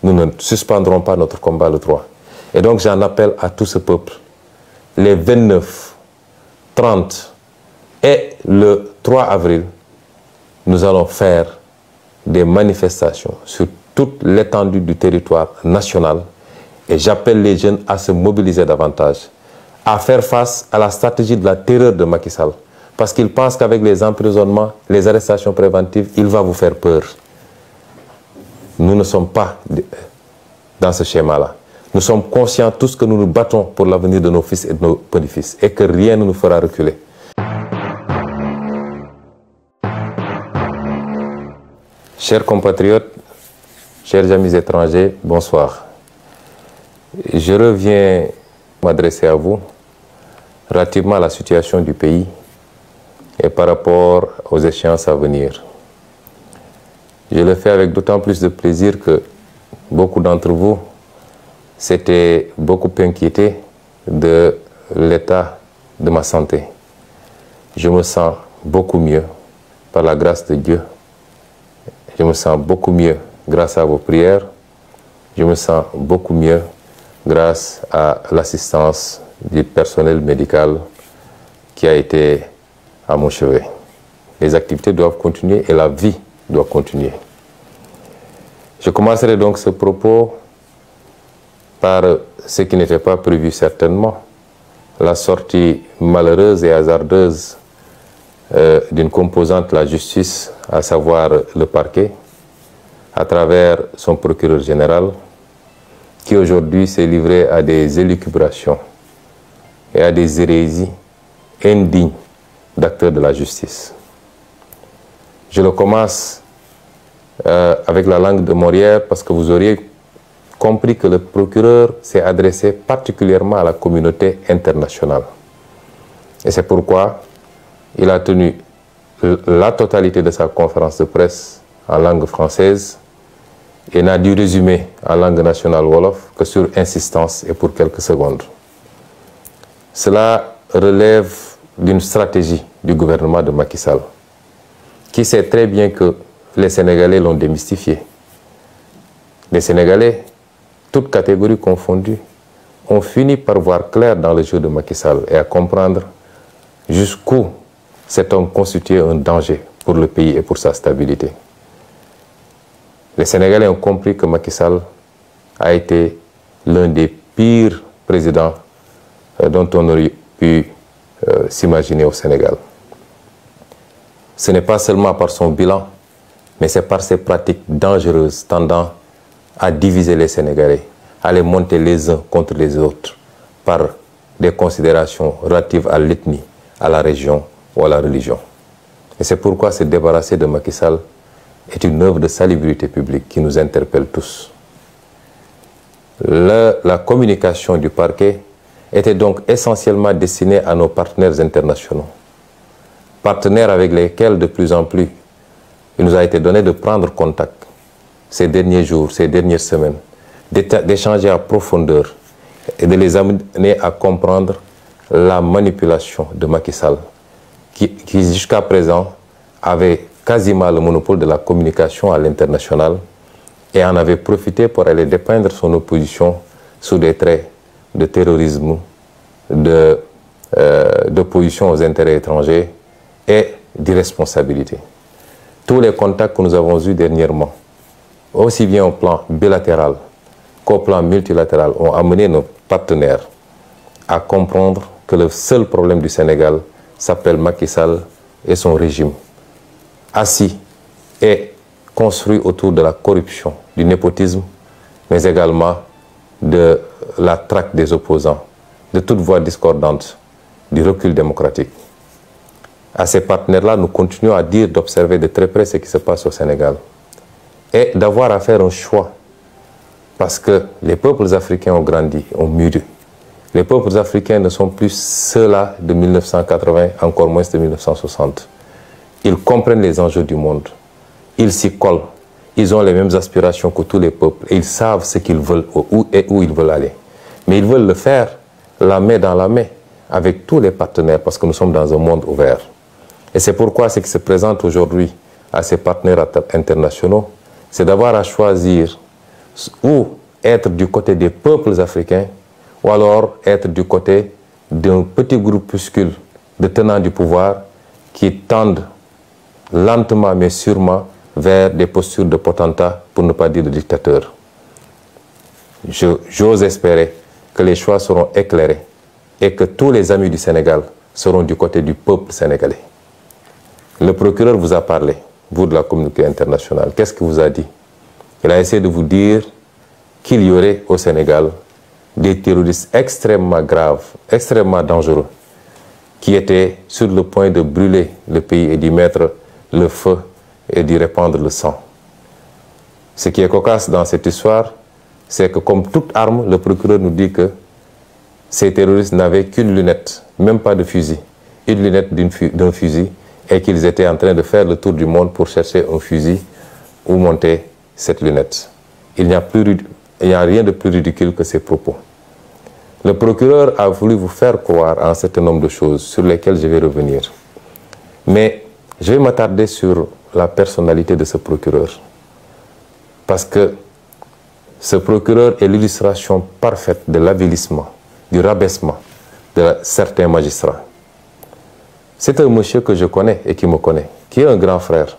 nous ne suspendrons pas notre combat le 3. Et donc j'en appelle à tout ce peuple. Les 29, 30 et le 3 avril, nous allons faire des manifestations sur toute l'étendue du territoire national. Et j'appelle les jeunes à se mobiliser davantage, à faire face à la stratégie de la terreur de Macky Sall. Parce qu'il pense qu'avec les emprisonnements, les arrestations préventives, il va vous faire peur. Nous ne sommes pas dans ce schéma-là. Nous sommes conscients tous que nous nous battons pour l'avenir de nos fils et de nos petits-fils et que rien ne nous fera reculer. Chers compatriotes, chers amis étrangers, bonsoir. Je reviens m'adresser à vous relativement à la situation du pays et par rapport aux échéances à venir. Je le fais avec d'autant plus de plaisir que beaucoup d'entre vous s'étaient beaucoup inquiétés de l'état de ma santé. Je me sens beaucoup mieux par la grâce de Dieu. Je me sens beaucoup mieux grâce à vos prières. Je me sens beaucoup mieux grâce à l'assistance du personnel médical qui a été à mon chevet. Les activités doivent continuer et la vie doit continuer. Je commencerai donc ce propos par ce qui n'était pas prévu certainement, la sortie malheureuse et hasardeuse d'une composante de la justice, à savoir le parquet, à travers son procureur général, qui aujourd'hui s'est livré à des élucubrations et à des hérésies indignes d'acteurs de la justice. Je le commence avec la langue de Molière parce que vous auriez compris que le procureur s'est adressé particulièrement à la communauté internationale. Et c'est pourquoi il a tenu la totalité de sa conférence de presse en langue française et n'a dû résumer en langue nationale wolof que sur insistance et pour quelques secondes. Cela relève d'une stratégie du gouvernement de Macky Sall, qui sait très bien que les Sénégalais l'ont démystifié. Les Sénégalais, toutes catégories confondues, ont fini par voir clair dans le jeu de Macky Sall et à comprendre jusqu'où cet homme constituait un danger pour le pays et pour sa stabilité. Les Sénégalais ont compris que Macky Sall a été l'un des pires présidents dont on aurait pu s'imaginer au Sénégal. Ce n'est pas seulement par son bilan, mais c'est par ses pratiques dangereuses tendant à diviser les Sénégalais, à les monter les uns contre les autres par des considérations relatives à l'ethnie, à la région ou à la religion. Et c'est pourquoi se débarrasser de Macky Sall est une œuvre de salubrité publique qui nous interpelle tous. La communication du parquet était donc essentiellement destinée à nos partenaires internationaux, partenaires avec lesquels de plus en plus il nous a été donné de prendre contact ces derniers jours, ces dernières semaines, d'échanger à profondeur et de les amener à comprendre la manipulation de Macky Sall, qui jusqu'à présent avait quasiment le monopole de la communication à l'international et en avait profité pour aller dépeindre son opposition sous des traits de terrorisme, d'opposition aux intérêts étrangers et d'irresponsabilité. Tous les contacts que nous avons eus dernièrement, aussi bien au plan bilatéral qu'au plan multilatéral, ont amené nos partenaires à comprendre que le seul problème du Sénégal s'appelle Macky Sall et son régime, assis et construit autour de la corruption, du népotisme, mais également de la traque des opposants, de toute voix discordante, du recul démocratique. À ces partenaires-là, nous continuons à dire d'observer de très près ce qui se passe au Sénégal et d'avoir à faire un choix parce que les peuples africains ont grandi, ont mûri. Les peuples africains ne sont plus ceux-là de 1980, encore moins de 1960. Ils comprennent les enjeux du monde, ils s'y collent, ils ont les mêmes aspirations que tous les peuples et ils savent ce qu'ils veulent et où ils veulent aller. Mais ils veulent le faire la main dans la main avec tous les partenaires parce que nous sommes dans un monde ouvert. Et c'est pourquoi ce qui se présente aujourd'hui à ces partenaires internationaux, c'est d'avoir à choisir ou être du côté des peuples africains, ou alors être du côté d'un petit groupuscule de tenants du pouvoir qui tendent lentement mais sûrement vers des postures de potentat, pour ne pas dire de dictateurs. J'ose espérer que les choix seront éclairés et que tous les amis du Sénégal seront du côté du peuple sénégalais. Le procureur vous a parlé, vous de la communauté internationale. Qu'est-ce qu'il vous a dit? Il a essayé de vous dire qu'il y aurait au Sénégal des terroristes extrêmement graves, extrêmement dangereux, qui étaient sur le point de brûler le pays et d'y mettre le feu et d'y répandre le sang. Ce qui est cocasse dans cette histoire, c'est que comme toute arme, le procureur nous dit que ces terroristes n'avaient qu'une lunette, même pas de fusil, une lunette d'un fusil, et qu'ils étaient en train de faire le tour du monde pour chercher un fusil où monter cette lunette. Il n'y a rien de plus ridicule que ces propos. Le procureur a voulu vous faire croire à un certain nombre de choses sur lesquelles je vais revenir. Mais je vais m'attarder sur la personnalité de ce procureur. Parce que ce procureur est l'illustration parfaite de l'avilissement, du rabaissement de certains magistrats. C'est un monsieur que je connais et qui me connaît, qui est un grand frère,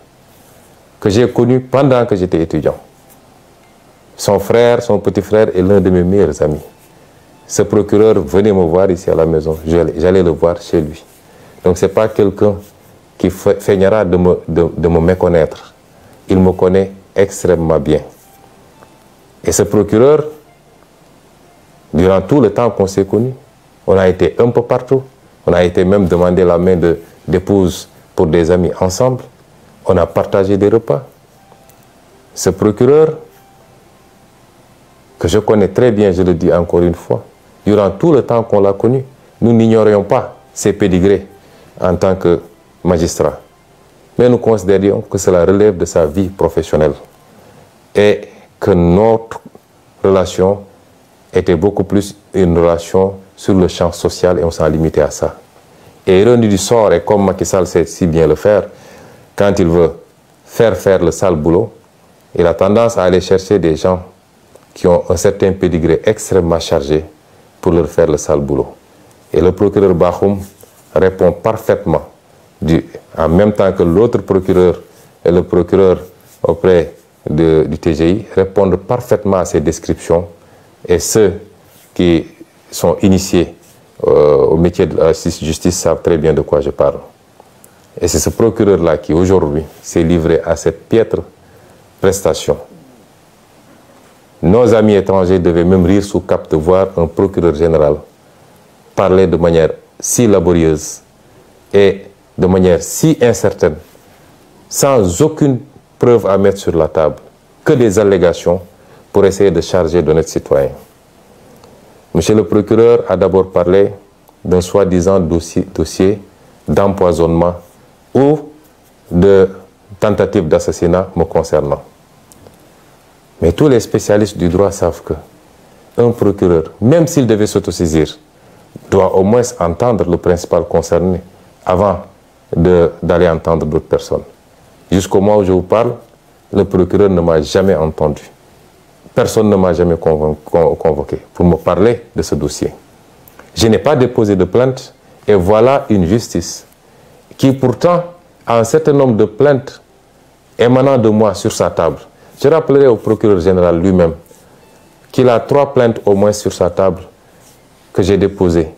que j'ai connu pendant que j'étais étudiant. Son frère, son petit frère est l'un de mes meilleurs amis. Ce procureur venait me voir ici à la maison, j'allais le voir chez lui. Donc ce n'est pas quelqu'un qui feignera de me méconnaître. Il me connaît extrêmement bien. Et ce procureur, durant tout le temps qu'on s'est connus, on a été un peu partout. On a été même demander la main d'épouse pour des amis ensemble. On a partagé des repas. Ce procureur, que je connais très bien, je le dis encore une fois, durant tout le temps qu'on l'a connu, nous n'ignorions pas ses pédigrés en tant que magistrat. Mais nous considérions que cela relève de sa vie professionnelle et que notre relation était beaucoup plus une relation sur le champ social et on s'en limitait à ça. Et ironie du sort, et comme Macky Sall sait si bien le faire, quand il veut faire le sale boulot, il a tendance à aller chercher des gens qui ont un certain pédigré extrêmement chargé pour leur faire le sale boulot. Et le procureur Bakhoum répond parfaitement, en même temps que l'autre procureur et le procureur auprès du TGI répondent parfaitement à ces descriptions. Et ceux qui sont initiés au métier de la justice savent très bien de quoi je parle. Et c'est ce procureur-là qui, aujourd'hui, s'est livré à cette piètre prestation. Nos amis étrangers devaient même rire sous cap de voir un procureur général parler de manière si laborieuse et de manière si incertaine, sans aucune preuve à mettre sur la table, que des allégations pour essayer de charger d'honnêtes citoyens. Monsieur le procureur a d'abord parlé d'un soi-disant dossier d'empoisonnement ou de tentative d'assassinat me concernant. Mais tous les spécialistes du droit savent que un procureur, même s'il devait s'autosaisir, doit au moins entendre le principal concerné avant d'aller entendre d'autres personnes. Jusqu'au moment où je vous parle, le procureur ne m'a jamais entendu. Personne ne m'a jamais convoqué pour me parler de ce dossier. Je n'ai pas déposé de plainte et voilà une justice qui pourtant a un certain nombre de plaintes émanant de moi sur sa table. Je rappellerai au procureur général lui-même qu'il a 3 plaintes au moins sur sa table que j'ai déposées.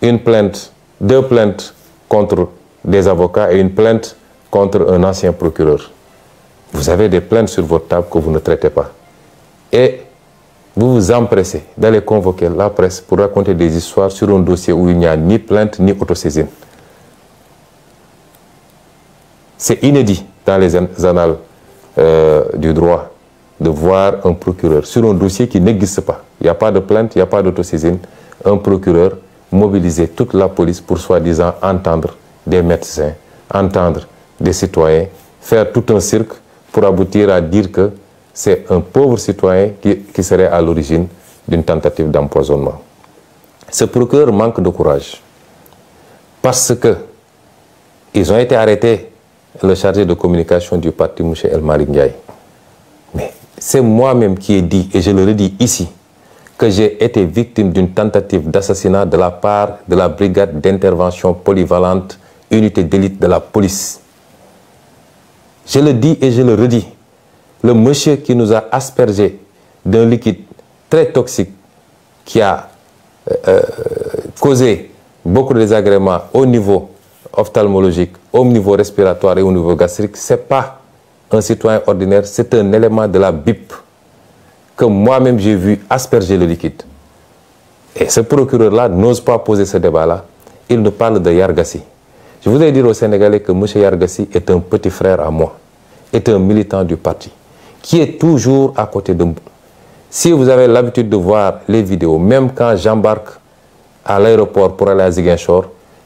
Une plainte, 2 plaintes contre des avocats et une plainte contre un ancien procureur. Vous avez des plaintes sur votre table que vous ne traitez pas. Et vous vous empressez d'aller convoquer la presse pour raconter des histoires sur un dossier où il n'y a ni plainte ni autosaisine. C'est inédit dans les annales du droit de voir un procureur sur un dossier qui n'existe pas. Il n'y a pas de plainte, il n'y a pas d'autosaisine. Un procureur mobiliser toute la police pour soi-disant entendre des médecins, entendre des citoyens, faire tout un cirque pour aboutir à dire que c'est un pauvre citoyen qui serait à l'origine d'une tentative d'empoisonnement. Ce procureur manque de courage parce que ils ont été arrêtés, le chargé de communication du parti, M. El Malick Ndiaye. Mais c'est moi-même qui ai dit, et je le redis ici, que j'ai été victime d'une tentative d'assassinat de la part de la brigade d'intervention polyvalente, unité d'élite de la police. Je le dis et je le redis. Le monsieur qui nous a aspergé d'un liquide très toxique qui a causé beaucoup de désagréments au niveau ophtalmologique, au niveau respiratoire et au niveau gastrique, ce n'est pas un citoyen ordinaire, c'est un élément de la BIP que moi-même j'ai vu asperger le liquide. Et ce procureur-là n'ose pas poser ce débat-là. Il nous parle de Yargassi. Je voudrais dire aux Sénégalais que M. Yargassi est un petit frère à moi, est un militant du parti, qui est toujours à côté de moi. Si vous avez l'habitude de voir les vidéos, même quand j'embarque à l'aéroport pour aller à Ziguinchor,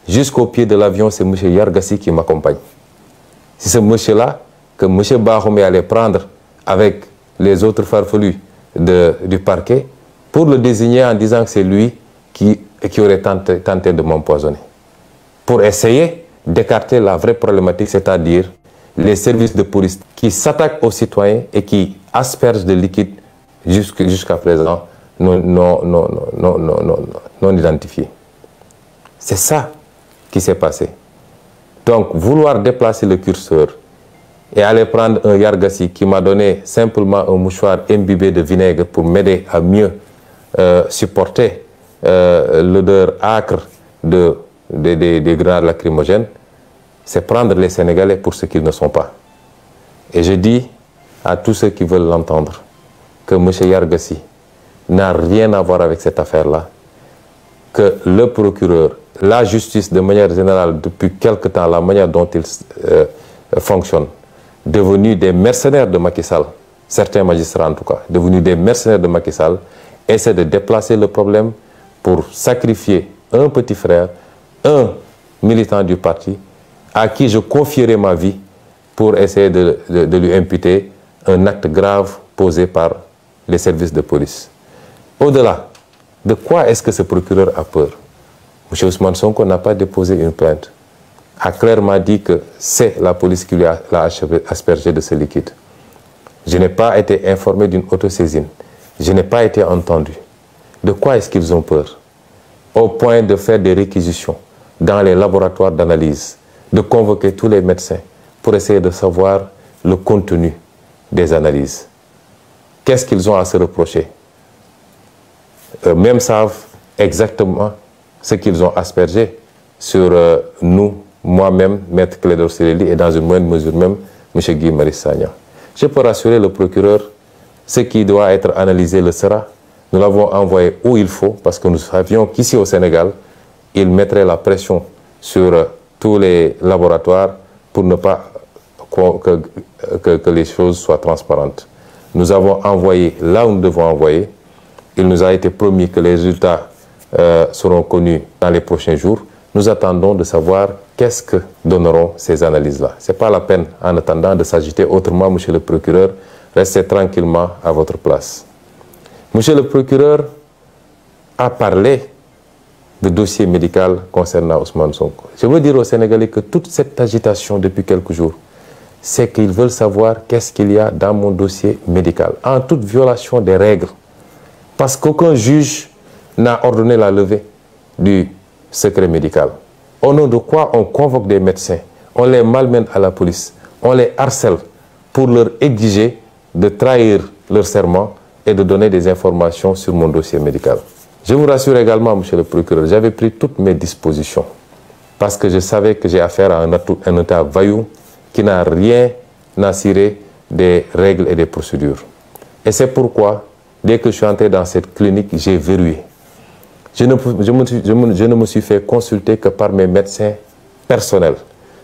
jusqu'au pied de l'avion, c'est M. Yargassi qui m'accompagne. C'est ce monsieur-là que M. Bahoumé allait prendre avec les autres farfelus du parquet pour le désigner en disant que c'est lui qui aurait tenté de m'empoisonner. Pour essayer d'écarter la vraie problématique, c'est-à-dire les services de police qui s'attaquent aux citoyens et qui aspergent de liquide jusqu'à présent non identifiés. C'est ça qui s'est passé. Donc, vouloir déplacer le curseur et aller prendre un Yargassi qui m'a donné simplement un mouchoir imbibé de vinaigre pour m'aider à mieux supporter l'odeur âcre des grenades lacrymogènes, c'est prendre les Sénégalais pour ce qu'ils ne sont pas. Et je dis à tous ceux qui veulent l'entendre que M. Yargassi n'a rien à voir avec cette affaire-là, que le procureur, la justice de manière générale, depuis quelque temps, la manière dont il fonctionne, devenus des mercenaires de Macky Sall, certains magistrats en tout cas, devenus des mercenaires de Macky Sall, essaient de déplacer le problème pour sacrifier un petit frère, un militant du parti, à qui je confierai ma vie pour essayer de lui imputer un acte grave posé par les services de police. Au-delà, de quoi est-ce que ce procureur a peur? M. Ousmane Sonko n'a pas déposé une plainte, a clairement dit que c'est la police qui lui a aspergé de ce liquide. Je n'ai pas été informé d'une autosaisine. Je n'ai pas été entendu. De quoi est-ce qu'ils ont peur? Au point de faire des réquisitions dans les laboratoires d'analyse, de convoquer tous les médecins pour essayer de savoir le contenu des analyses. Qu'est-ce qu'ils ont à se reprocher? Eux-mêmes savent exactement ce qu'ils ont aspergé sur nous, moi-même, Maître Clédor Ciré Ly, et dans une moindre mesure même, M. Guy Marius Sagna. Je peux rassurer le procureur, ce qui doit être analysé le sera. Nous l'avons envoyé où il faut, parce que nous savions qu'ici au Sénégal, il mettrait la pression sur tous les laboratoires pour ne pas que les choses soient transparentes. Nous avons envoyé là où nous devons envoyer. Il nous a été promis que les résultats seront connus dans les prochains jours. Nous attendons de savoir qu'est-ce que donneront ces analyses-là. Ce n'est pas la peine, en attendant, de s'agiter autrement, monsieur le procureur. Restez tranquillement à votre place. Monsieur le procureur a parlé de dossier médical concernant Ousmane Sonko. Je veux dire aux Sénégalais que toute cette agitation depuis quelques jours, c'est qu'ils veulent savoir qu'est-ce qu'il y a dans mon dossier médical, en toute violation des règles. Parce qu'aucun juge n'a ordonné la levée du secret médical. Au nom de quoi on convoque des médecins, on les malmène à la police, on les harcèle pour leur exiger de trahir leur serment et de donner des informations sur mon dossier médical. Je vous rassure également, monsieur le procureur, j'avais pris toutes mes dispositions parce que je savais que j'ai affaire à un État vaillou qui n'a rien à cirer des règles et des procédures. Et c'est pourquoi, dès que je suis entré dans cette clinique, j'ai verrouillé. Je ne me suis fait consulter que par mes médecins personnels,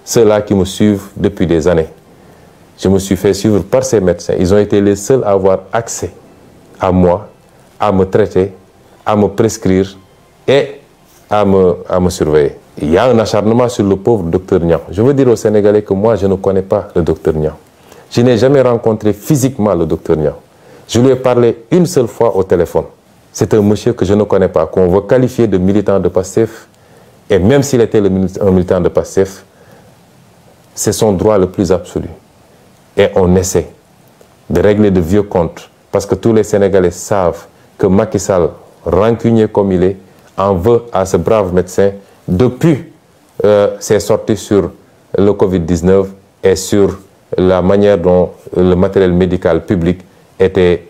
ceux-là qui me suivent depuis des années. Je me suis fait suivre par ces médecins. Ils ont été les seuls à avoir accès à moi, à me traiter, à me prescrire et à me surveiller. Il y a un acharnement sur le pauvre docteur Niang. Je veux dire aux Sénégalais que moi, je ne connais pas le docteur Niang. Je n'ai jamais rencontré physiquement le docteur Niang. Je lui ai parlé une seule fois au téléphone. C'est un monsieur que je ne connais pas, qu'on veut qualifier de militant de Pastef. Et même s'il était un militant de Pastef, c'est son droit le plus absolu. Et on essaie de régler de vieux comptes, parce que tous les Sénégalais savent que Macky Sall, rancunier comme il est, en veut à ce brave médecin depuis ses sorties sur le Covid-19 et sur la manière dont le matériel médical public était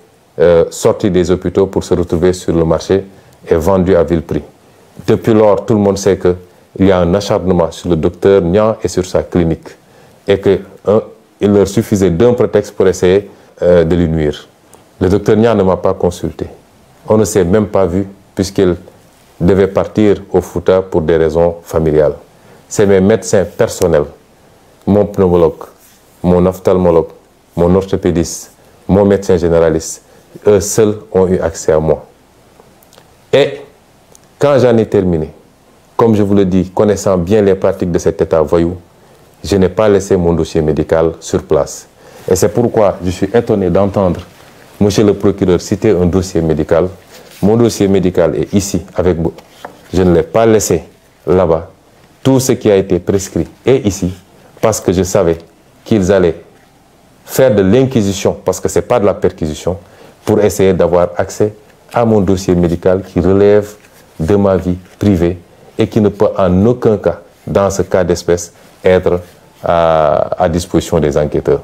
sorti des hôpitaux pour se retrouver sur le marché et vendu à vil prix. Depuis lors, tout le monde sait qu'il y a un acharnement sur le docteur Niang et sur sa clinique et qu'il leur suffisait d'un prétexte pour essayer de lui nuire. Le docteur Niang ne m'a pas consulté. On ne s'est même pas vu puisqu'il devait partir au Fouta pour des raisons familiales. C'est mes médecins personnels, mon pneumologue, mon ophtalmologue, mon orthopédiste, mon médecin généraliste, eux seuls ont eu accès à moi. Et quand j'en ai terminé, comme je vous le dis, connaissant bien les pratiques de cet État voyou, je n'ai pas laissé mon dossier médical sur place. Et c'est pourquoi je suis étonné d'entendre monsieur le procureur citer un dossier médical. Mon dossier médical est ici avec vous. Je ne l'ai pas laissé là-bas. Tout ce qui a été prescrit est ici parce que je savais qu'ils allaient faire de l'inquisition, parce que ce n'est pas de la perquisition, pour essayer d'avoir accès à mon dossier médical qui relève de ma vie privée et qui ne peut en aucun cas, dans ce cas d'espèce, être à disposition des enquêteurs.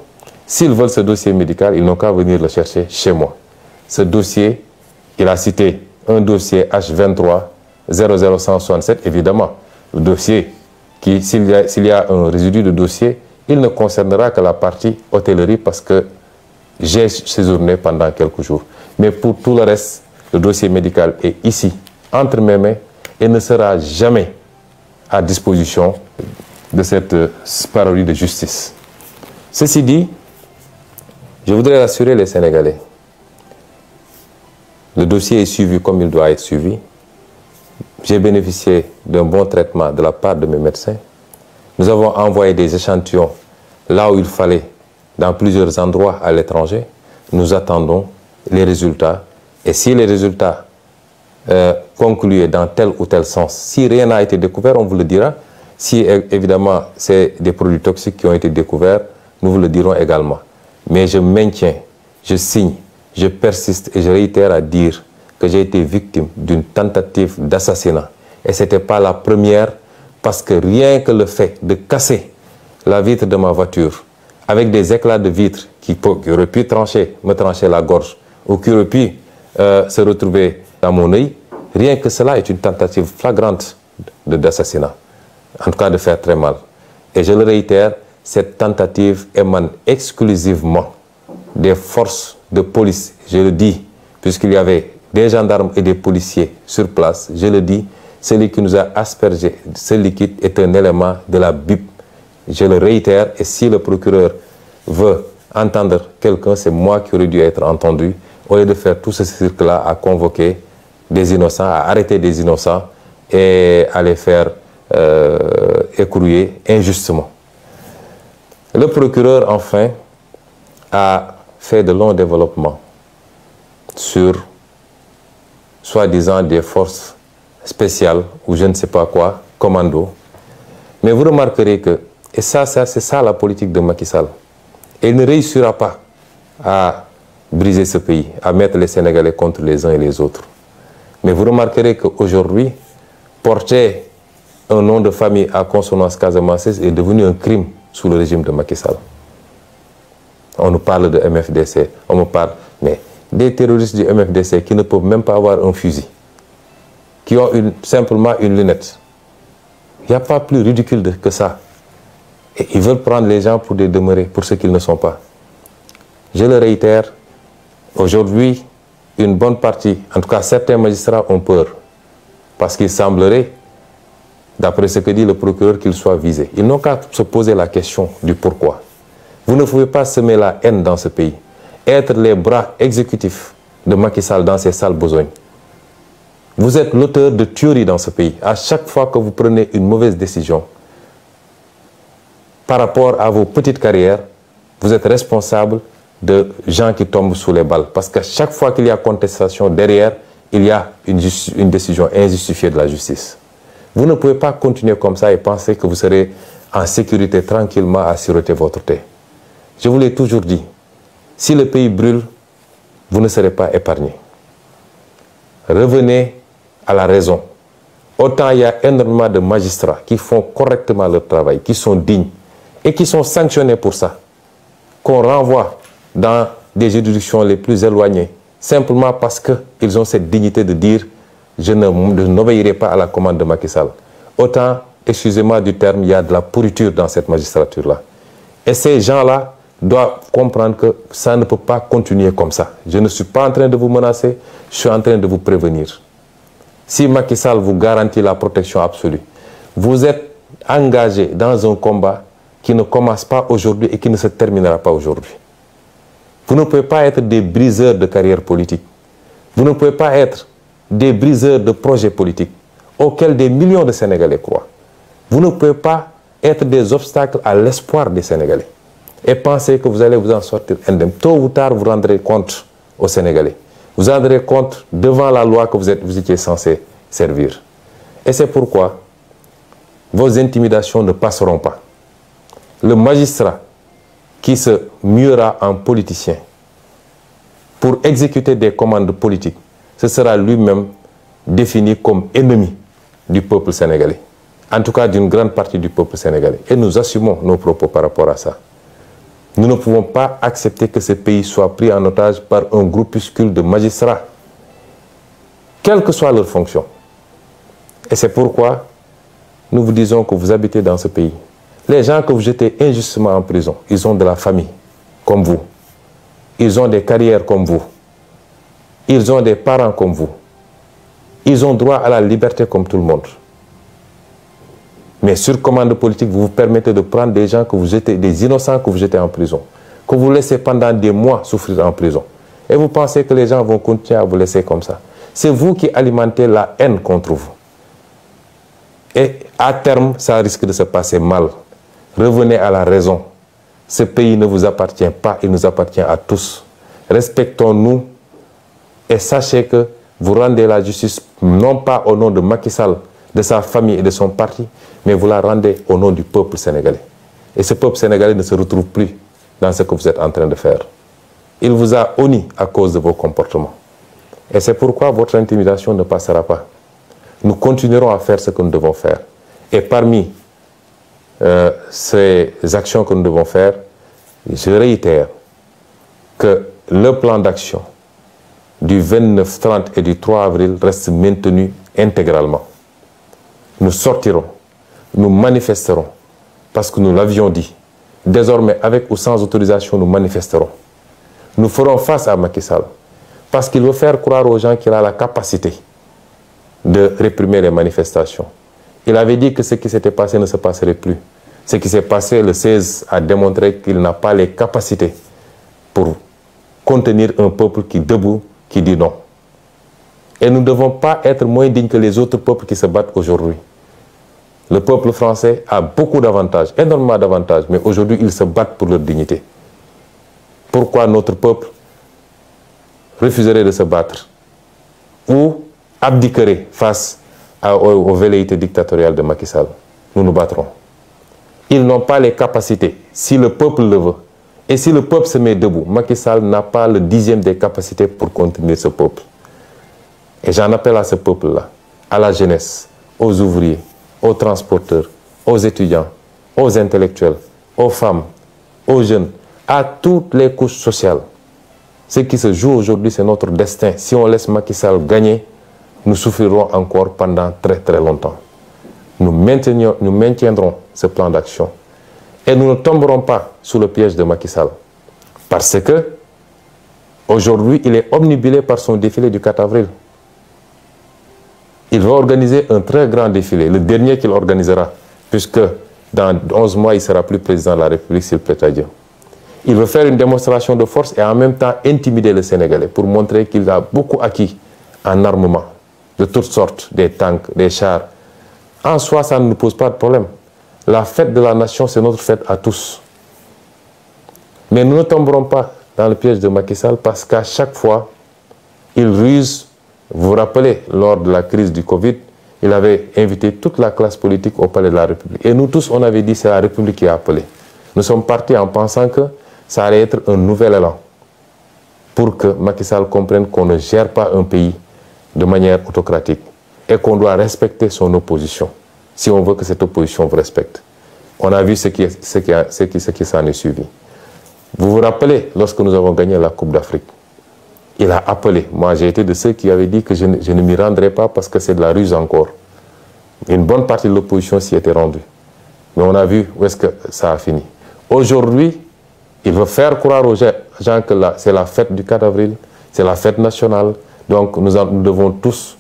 S'ils veulent ce dossier médical, ils n'ont qu'à venir le chercher chez moi. Ce dossier, il a cité un dossier H23 00167, évidemment. Le dossier, s'il y a un résidu de dossier, il ne concernera que la partie hôtellerie parce que j'ai séjourné pendant quelques jours. Mais pour tout le reste, le dossier médical est ici, entre mes mains, et ne sera jamais à disposition de cette parodie de justice. Ceci dit, je voudrais rassurer les Sénégalais. Le dossier est suivi comme il doit être suivi. J'ai bénéficié d'un bon traitement de la part de mes médecins. Nous avons envoyé des échantillons là où il fallait, dans plusieurs endroits à l'étranger. Nous attendons les résultats. Et si les résultats concluaient dans tel ou tel sens, si rien n'a été découvert, on vous le dira. Si évidemment c'est des produits toxiques qui ont été découverts, nous vous le dirons également. Mais je maintiens, je signe, je persiste et je réitère à dire que j'ai été victime d'une tentative d'assassinat. Et ce n'était pas la première, parce que rien que le fait de casser la vitre de ma voiture avec des éclats de vitre qui auraient pu me trancher la gorge ou qui auraient pu se retrouver dans mon œil, rien que cela est une tentative flagrante d'assassinat. En tout cas de faire très mal. Et je le réitère, cette tentative émane exclusivement des forces de police. Je le dis, puisqu'il y avait des gendarmes et des policiers sur place, je le dis, celui qui nous a aspergé ce liquide est un élément de la BIP. Je le réitère, et si le procureur veut entendre quelqu'un, c'est moi qui aurais dû être entendu, au lieu de faire tout ce cirque-là à convoquer des innocents, à arrêter des innocents et à les faire écrouiller injustement. Le procureur, enfin, a fait de longs développements sur, soi-disant, des forces spéciales, ou je ne sais pas quoi, commando. Mais vous remarquerez que, et ça c'est ça la politique de Macky Sall, il ne réussira pas à briser ce pays, à mettre les Sénégalais contre les uns et les autres. Mais vous remarquerez qu'aujourd'hui, porter un nom de famille à consonance casamançaise est devenu un crime sous le régime de Macky Sall. On nous parle de MFDC, on me parle, mais des terroristes du MFDC qui ne peuvent même pas avoir un fusil, qui ont simplement une lunette. Il n'y a pas plus ridicule que ça. Et ils veulent prendre les gens pour des demeurés, pour ce qu'ils ne sont pas. Je le réitère, aujourd'hui, une bonne partie, en tout cas certains magistrats ont peur, parce qu'il semblerait, d'après ce que dit le procureur, qu'ils soient visés. Ils n'ont qu'à se poser la question du pourquoi. Vous ne pouvez pas semer la haine dans ce pays, être les bras exécutifs de Macky Sall dans ses sales besognes. Vous êtes l'auteur de tueries dans ce pays. À chaque fois que vous prenez une mauvaise décision, par rapport à vos petites carrières, vous êtes responsable de gens qui tombent sous les balles. Parce qu'à chaque fois qu'il y a contestation derrière, il y a une décision injustifiée de la justice. Vous ne pouvez pas continuer comme ça et penser que vous serez en sécurité tranquillement à siroter votre thé. Je vous l'ai toujours dit, Si le pays brûle, vous ne serez pas épargnés. Revenez à la raison. Autant il y a énormément de magistrats qui font correctement leur travail, qui sont dignes et qui sont sanctionnés pour ça, qu'on renvoie dans des juridictions les plus éloignées, simplement parce qu'ils ont cette dignité de dire « je n'obéirai pas à la commande de Macky Sall ». Autant, excusez-moi du terme, il y a de la pourriture dans cette magistrature-là. Et ces gens-là doivent comprendre que ça ne peut pas continuer comme ça. Je ne suis pas en train de vous menacer, je suis en train de vous prévenir. Si Macky Sall vous garantit la protection absolue, vous êtes engagé dans un combat qui ne commence pas aujourd'hui et qui ne se terminera pas aujourd'hui. Vous ne pouvez pas être des briseurs de carrière politique. Vous ne pouvez pas être des briseurs de projets politiques auxquels des millions de Sénégalais croient. Vous ne pouvez pas être des obstacles à l'espoir des Sénégalais et penser que vous allez vous en sortir indemne. Tôt ou tard, vous rendrez compte aux Sénégalais. Vous rendrez compte devant la loi que vous étiez censé servir. Et c'est pourquoi vos intimidations ne passeront pas. Le magistrat qui se muera en politicien pour exécuter des commandes politiques, ce sera lui-même défini comme ennemi du peuple sénégalais. En tout cas, d'une grande partie du peuple sénégalais. Et nous assumons nos propos par rapport à ça. Nous ne pouvons pas accepter que ce pays soit pris en otage par un groupuscule de magistrats, quelle que soit leur fonction. Et c'est pourquoi nous vous disons que vous habitez dans ce pays. Les gens que vous jetez injustement en prison, ils ont de la famille, comme vous. Ils ont des carrières comme vous. Ils ont des parents comme vous. Ils ont droit à la liberté comme tout le monde. Mais sur commande politique, vous vous permettez de prendre des gens que vous jetez, des innocents que vous jetez en prison, que vous laissez pendant des mois souffrir en prison. Et vous pensez que les gens vont continuer à vous laisser comme ça. C'est vous qui alimentez la haine contre vous. Et à terme, ça risque de se passer mal. Revenez à la raison. Ce pays ne vous appartient pas, il nous appartient à tous. Respectons-nous et sachez que vous rendez la justice non pas au nom de Macky Sall, de sa famille et de son parti, mais vous la rendez au nom du peuple sénégalais. Et ce peuple sénégalais ne se retrouve plus dans ce que vous êtes en train de faire. Il vous a honni à cause de vos comportements. Et c'est pourquoi votre intimidation ne passera pas. Nous continuerons à faire ce que nous devons faire. Et parmi ces actions que nous devons faire, je réitère que le plan d'action du 29, 30 et du 3 avril reste maintenu intégralement. Nous sortirons, nous manifesterons, parce que nous l'avions dit. Désormais, avec ou sans autorisation, nous manifesterons. Nous ferons face à Macky Sall, parce qu'il veut faire croire aux gens qu'il a la capacité de réprimer les manifestations. Il avait dit que ce qui s'était passé ne se passerait plus. Ce qui s'est passé le 16 a démontré qu'il n'a pas les capacités pour contenir un peuple qui debout, qui dit non. Et nous ne devons pas être moins dignes que les autres peuples qui se battent aujourd'hui. Le peuple français a beaucoup d'avantages, énormément d'avantages, mais aujourd'hui, ils se battent pour leur dignité. Pourquoi notre peuple refuserait de se battre ou abdiquerait face aux velléités dictatoriales de Macky Sall? Nous nous battrons. Ils n'ont pas les capacités, si le peuple le veut. Et si le peuple se met debout, Macky Sall n'a pas le 10e des capacités pour contenir ce peuple. Et j'en appelle à ce peuple-là, à la jeunesse, aux ouvriers, aux transporteurs, aux étudiants, aux intellectuels, aux femmes, aux jeunes, à toutes les couches sociales. Ce qui se joue aujourd'hui, c'est notre destin. Si on laisse Macky Sall gagner, nous souffrirons encore pendant très très longtemps. Nous maintiendrons ce plan d'action. Et nous ne tomberons pas sous le piège de Macky Sall. Parce que, aujourd'hui, il est omnibulé par son défilé du 4 avril. Il va organiser un très grand défilé, le dernier qu'il organisera, puisque dans 11 mois, il ne sera plus président de la République s'il plaît à Dieu. Il veut faire une démonstration de force et en même temps intimider le Sénégalais pour montrer qu'il a beaucoup acquis en armement, de toutes sortes, des tanks, des chars. En soi, ça ne nous pose pas de problème. La fête de la nation, c'est notre fête à tous. Mais nous ne tomberons pas dans le piège de Macky Sall parce qu'à chaque fois, il ruse. Vous vous rappelez, lors de la crise du Covid, il avait invité toute la classe politique au palais de la République. Et nous tous, on avait dit c'est la République qui a appelé. Nous sommes partis en pensant que ça allait être un nouvel élan. pour que Macky Sall comprenne qu'on ne gère pas un pays de manière autocratique et qu'on doit respecter son opposition, si on veut que cette opposition vous respecte. On a vu ce qui s'en est suivi. Vous vous rappelez, lorsque nous avons gagné la Coupe d'Afrique, il a appelé. Moi, j'ai été de ceux qui avaient dit que je ne m'y rendrai pas parce que c'est de la ruse encore. Une bonne partie de l'opposition s'y était rendue. Mais on a vu où est-ce que ça a fini. Aujourd'hui, il veut faire croire aux gens que c'est la fête du 4 avril, c'est la fête nationale. Donc nous devons tous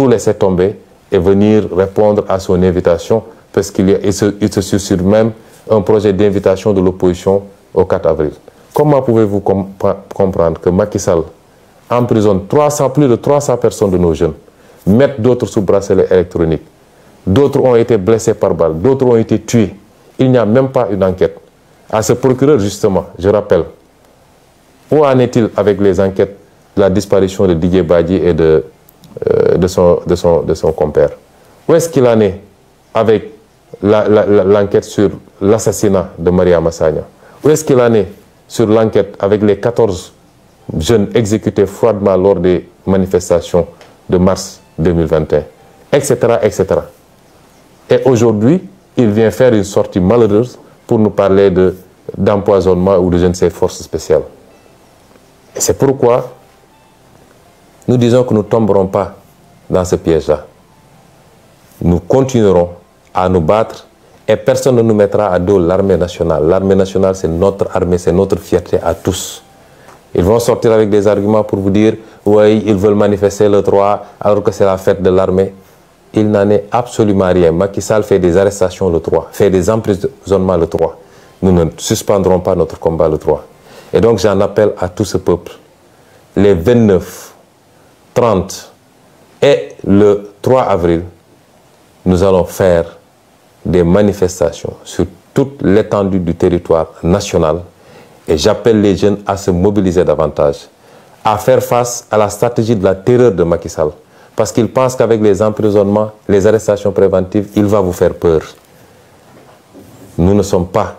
laisser tomber et venir répondre à son invitation parce qu'il se suscite même un projet d'invitation de l'opposition au 4 avril. Comment pouvez-vous comprendre que Macky Sall emprisonne plus de 300 personnes de nos jeunes, mettent d'autres sous bracelet électronique, d'autres ont été blessés par balle, d'autres ont été tués. Il n'y a même pas une enquête. À ce procureur, justement, je rappelle, où en est-il avec les enquêtes de la disparition de Didier Badji et de son compère? Où est-ce qu'il en est avec l'enquête sur l'assassinat de Maria Massagna? Où est-ce qu'il en est sur l'enquête avec les 14 jeunes exécutés froidement lors des manifestations de mars 2021, etc., etc. Et aujourd'hui, il vient faire une sortie malheureuse pour nous parler d'empoisonnement ou de je ne sais forces spéciales. Et c'est pourquoi nous disons que nous ne tomberons pas dans ce piège-là. Nous continuerons à nous battre et personne ne nous mettra à dos l'armée nationale. L'armée nationale, c'est notre armée, c'est notre fierté à tous. Ils vont sortir avec des arguments pour vous dire « oui, ils veulent manifester le 3 alors que c'est la fête de l'armée ». Il n'en est absolument rien. Macky Sall fait des arrestations le 3, fait des emprisonnements le 3. Nous ne suspendrons pas notre combat le 3. Et donc j'en appelle à tout ce peuple. Les 29, 30 et le 3 avril, nous allons faire des manifestations sur toute l'étendue du territoire national. Et j'appelle les jeunes à se mobiliser davantage, à faire face à la stratégie de la terreur de Macky Sall. Parce qu'il pense qu'avec les emprisonnements, les arrestations préventives, il va vous faire peur. Nous ne sommes pas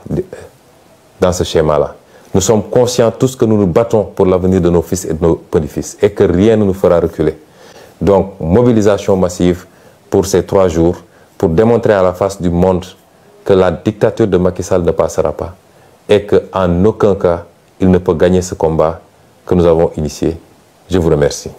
dans ce schéma-là. Nous sommes conscients tous que nous nous battons pour l'avenir de nos fils et de nos petits-fils et que rien ne nous fera reculer. Donc, mobilisation massive pour ces 3 jours pour démontrer à la face du monde que la dictature de Macky Sall ne passera pas et qu'en aucun cas, il ne peut gagner ce combat que nous avons initié. Je vous remercie.